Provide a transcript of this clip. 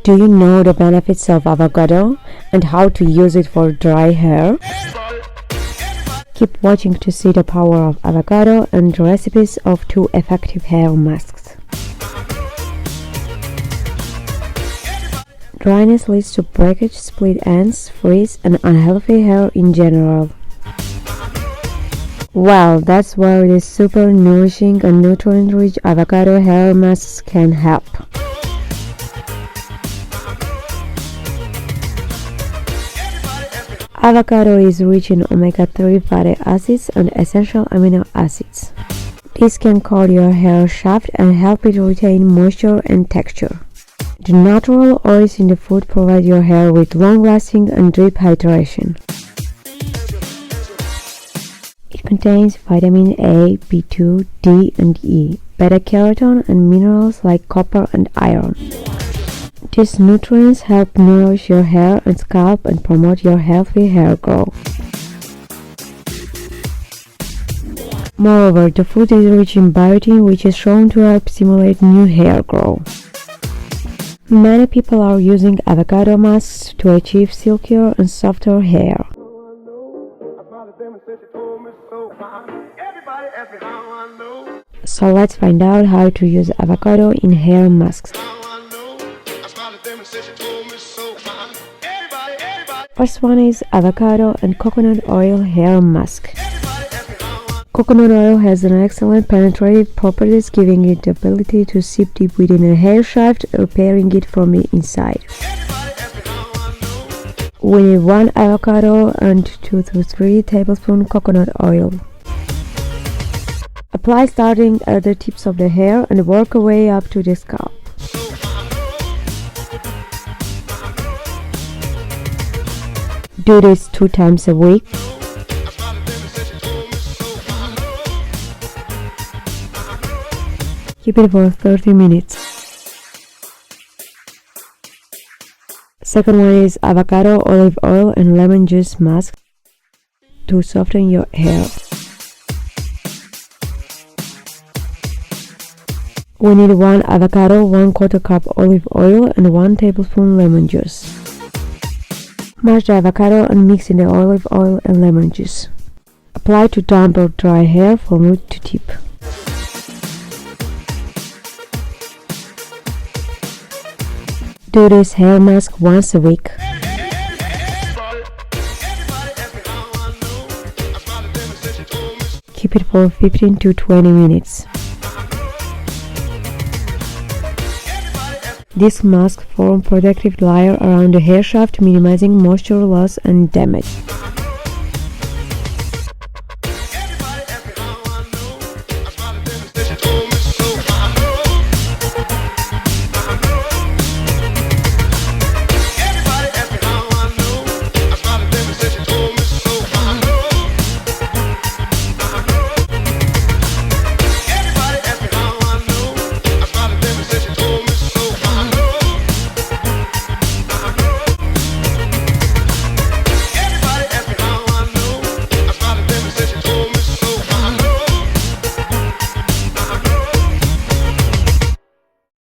Do you know the benefits of avocado and how to use it for dry hair? Keep watching to see the power of avocado and recipes of 2 effective hair masks. Dryness leads to breakage, split ends, frizz, and unhealthy hair in general. Well, that's where these super nourishing and nutrient-rich avocado hair masks can help. Avocado is rich in omega-3 fatty acids and essential amino acids. This can coat your hair shaft and help it retain moisture and texture. The natural oils in the food provide your hair with long-lasting and deep hydration. It contains vitamin A, B2, D, and E, beta-carotene, and minerals like copper and iron. These nutrients help nourish your hair and scalp and promote your healthy hair growth. Moreover, the food is rich in biotin, which is shown to help stimulate new hair growth. Many people are using avocado masks to achieve silkier and softer hair. So let's find out how to use avocado in hair masks. First one is avocado and coconut oil hair mask. Coconut oil has an excellent penetrative properties, giving it the ability to seep deep within a hair shaft, repairing it from the inside. We need 1 avocado and 2 to 3 tablespoons coconut oil. Apply starting at the tips of the hair and work your way up to the scalp. Do this 2 times a week. Keep it for 30 minutes. Second one is avocado, olive oil, and lemon juice mask to soften your hair. We need 1 avocado, 1/4 cup olive oil, and 1 tablespoon lemon juice. Mash the avocado and mix in the olive oil and lemon juice. Apply to damp or dry hair from root to tip. Do this hair mask once a week. Keep it for 15 to 20 minutes. This mask forms a protective layer around the hair shaft, minimizing moisture loss and damage.